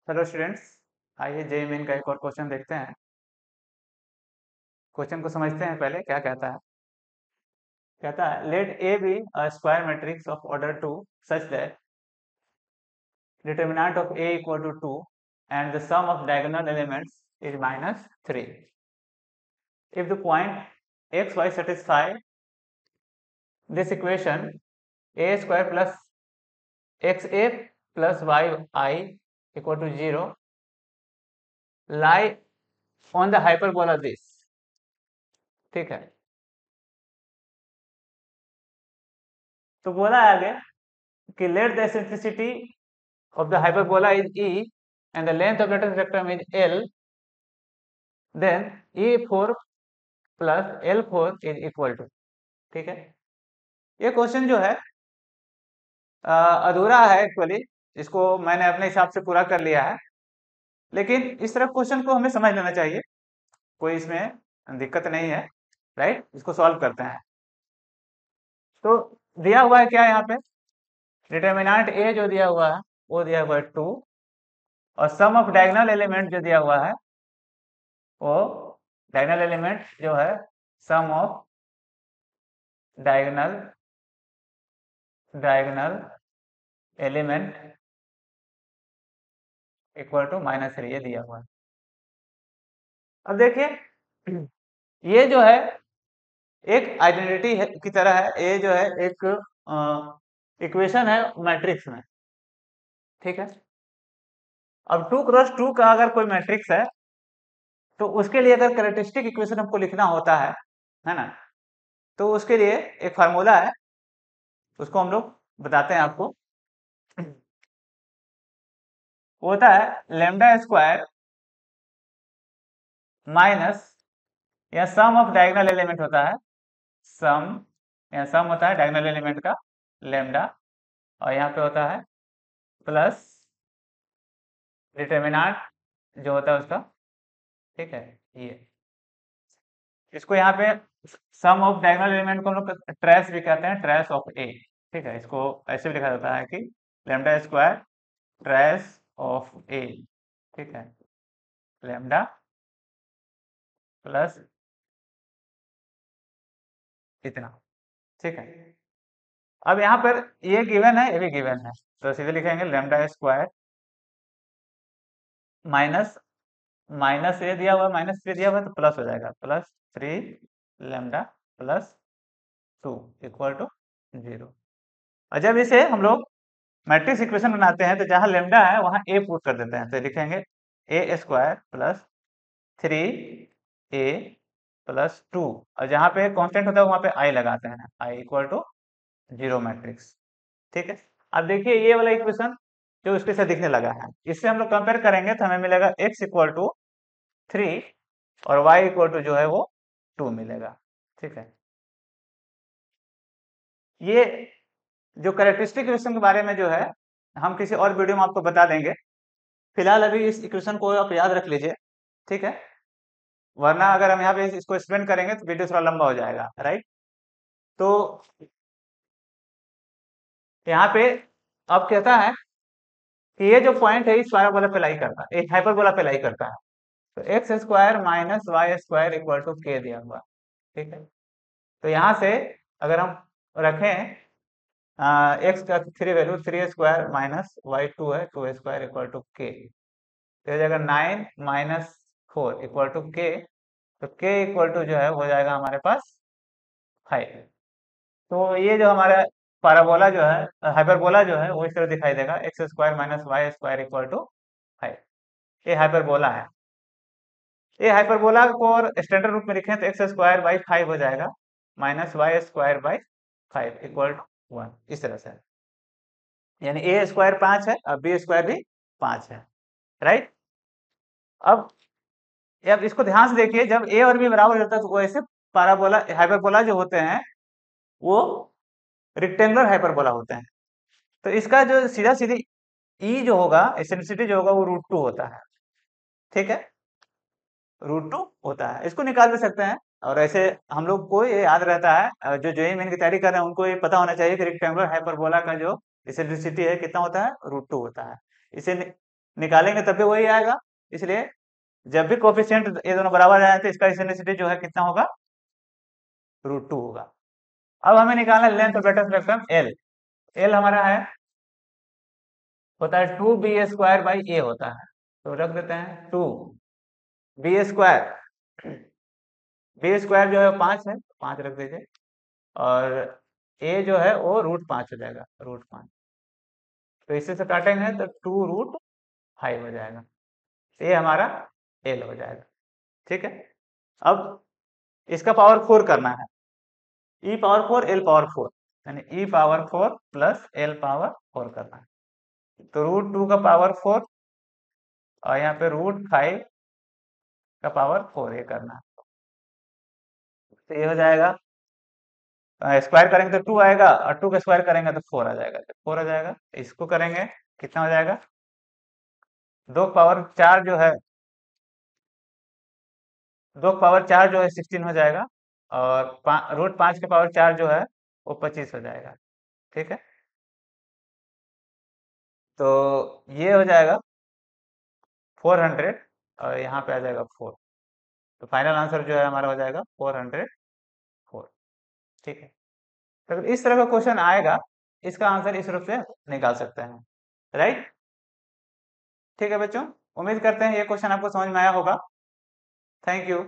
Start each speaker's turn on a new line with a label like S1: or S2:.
S1: Hello students. आइए JEE main का एक और क्वेश्चन देखते हैं। क्वेश्चन को समझते हैं पहले क्या कहता है। कहता है let A be a square matrix of order 2 such that determinant of A equal to 2 and the sum of diagonal elements is -3 if the point x y satisfy this equation a square plus xa plus yi equal to 0 lie on the hyperbola this। ठीक है, तो बोला है आगे कि let the eccentricity of the hyperbola is E and the length of lattice vector is L, then E4 plus L4 is equal to। ठीक है, ये क्वेश्चन जो है अधूरा है एक्चुअली। इसको मैंने अपने हिसाब से पूरा कर लिया है, लेकिन इस तरह क्वेश्चन को हमें समझ लेना चाहिए, कोई इसमें दिक्कत नहीं है। राइट, इसको सॉल्व करते हैं। तो दिया हुआ है क्या यहाँ पे, डिटर्मिनेंट ए जो दिया हुआ है वो दिया हुआ है 2 और सम ऑफ डायगोनल एलिमेंट जो दिया हुआ है वो डायगोनल एलिमेंट जो है sum of diagonal element equal to -3 ये दिया हुआ है। अब देखिए ये जो है एक आइडेंटिटी है की तरह है, ये जो है एक इक्वेशन है मैट्रिक्स में। ठीक है, अब 2x2 का अगर कोई मैट्रिक्स है तो उसके लिए अगर कैरेक्टरिस्टिक इक्वेशन हमको लिखना होता है ना, तो उसके लिए एक फार्मूला है, उसको हम लोग बताते हैं आपको। वो होता है लैम्डा स्क्वायर माइनस या सम ऑफ डायगोनल एलिमेंट होता है, सम या सम होता है डायगोनल एलिमेंट का लैम्डा, और यहाँ पे होता है प्लस डिटर्मिनेंट जो होता है उसका। ठीक है, ये इसको यहाँ पे सम ऑफ डायगोनल एलिमेंट को हम लोग ट्रेस भी कहते हैं, ट्रेस ऑफ ए। ठीक है, इसको ऐसे भी लिखा जाता है कि लैम्डा स्क्वायर ट्रेस ऑफ ए। ठीक है, लैम्डा प्लस इतना। ठीक है, अब यहाँ पर ये गिवन है, ये भी गिवन है, तो सीधे लिखेंगे लैम्डा स्क्वायर माइनस माइनस ये दिया हुआ, -3 दिया हुआ तो प्लस हो जाएगा, +3 लैम्डा प्लस 2 इक्वल टू 0। और जब इसे हम लोग मैट्रिक्स इक्वेशन बनाते हैं तो जहां लैम्डा है वहां ए पुट कर देते हैं, तो लिखेंगे ए स्क्वायर प्लस 3a प्लस 2, और जहां पे कांस्टेंट होता है वहां पे आई लगाते हैं, आई इक्वल टू 0 मैट्रिक्स। ठीक है, अब देखिए ये वाला इक्वेशन जो उसके साथ दिखने लगा है, इससे हम लोग कंपेयर करेंगे तो हमें मिलेगा x इक्वल टू 3 और y इक्वल टू जो है वो 2 मिलेगा। ठीक है, ये जो कैरेक्टरिस्टिक इक्वेशन के बारे में जो है हम किसी और वीडियो में आपको बता देंगे। फिलहाल अभी इस इक्वेशन को आप याद रख लीजिए। ठीक है, वरना अगर हम यहाँ पे इसको एक्सप्लेन करेंगे तो वीडियो थोड़ा लंबा हो जाएगा। राइट, तो यहाँ पे अब कहता है कि ये जो पॉइंट है इस पैराबोला पे लाई करता है, एक हाइपरबोला पे लाई करता है, तो X square minus Y square equal to k दिया हुआ। ठीक है, तो यहाँ से अगर हम रखें एक्स का 3 वैल्यू 3 स्क्वायर माइनस वाई 2 है, 2 स्क्वायर इक्वल टू के, तो हो जाएगा 9 माइनस 4 इक्वल टू के, तो के इक्वल टू जो है हो जाएगा हमारे पास 5। तो ये जो हमारा पैराबोला जो है, हाइपरबोला जो है वो इस तरह दिखाई देगा, X square minus Y square equal to 5। ये हाइपरबोला है। ये हाइपरबोला को और स्टैंडर्ड रूप में लिखें तो एक्स स्क्वायर बाई 5 हो जाएगा minus Y square by 5 equal to 1, इस तरह से। यानी ए स्क्वायर 5 है और बी स्क्वायर भी 5 है। राइट, अब इसको ध्यान से देखिए, जब ए और बी बराबर होता है तो वैसे पैराबोला हाइपरबोला जो होते हैं वो रेक्टेंगुलर हाइपरबोला होते हैं। तो इसका जो सीधा सीधी ई जो होगा, एसेंट्रिसिटी जो होगा वो √2 होता है। ठीक है, √2 होता है, इसको निकाल भी सकते हैं। और ऐसे हम लोग को ये याद रहता है, जो जेईई मेन की तैयारी कर रहे हैं उनको ये पता होना चाहिए कि रेक्टेंगुलर हाइपरबोला का जो एसेंट्रिसिटी है कितना होता है, √2 होता है। इसे निकालेंगे तब भी वही आएगा। इसलिए जब भी कोफिशिएंट ये दोनों बराबर आए तो इसका इसेंट्रिसिटी जो है कितना होगा, √2 होगा। अब हमें निकालना है length of vector spectrum L. L हमारा है होता है 2b² होता है। तो रख देते हैं 2b²। b² जो है 5 है, 5 रख दीजिए। और ए जो है वो √5 हो जाएगा, √5। तो इसी से काटेंगे तो 2√5 हो जाएगा। ये हमारा एल हो जाएगा। ठीक है, अब इसका पावर 4 करना है। ई पावर 4 एल पावर 4, यानी ई पावर 4 प्लस एल पावर 4 करना है। तो √2 का पावर 4 और यहाँ पे √5 का पावर 4 ये करना है। तो ये हो जाएगा, स्क्वायर करेंगे तो 2 आएगा और 2 का स्क्वायर करेंगे तो 4 आ जाएगा। 4 आ जाएगा, इसको करेंगे कितना हो जाएगा, 2 पावर 4 जो है 2 पावर 4 जो है 16 हो जाएगा। और √5 के पावर 4 जो है वो 25 हो जाएगा। ठीक है, तो ये हो जाएगा 400 और यहाँ पे आ जाएगा 4। तो फाइनल आंसर जो है हमारा हो जाएगा 404। ठीक है, तो अगर इस तरह का क्वेश्चन आएगा, इसका आंसर इस रूप से निकाल सकते हैं। राइट, ठीक है बच्चों, उम्मीद करते हैं ये क्वेश्चन आपको समझ में आया होगा। Thank you.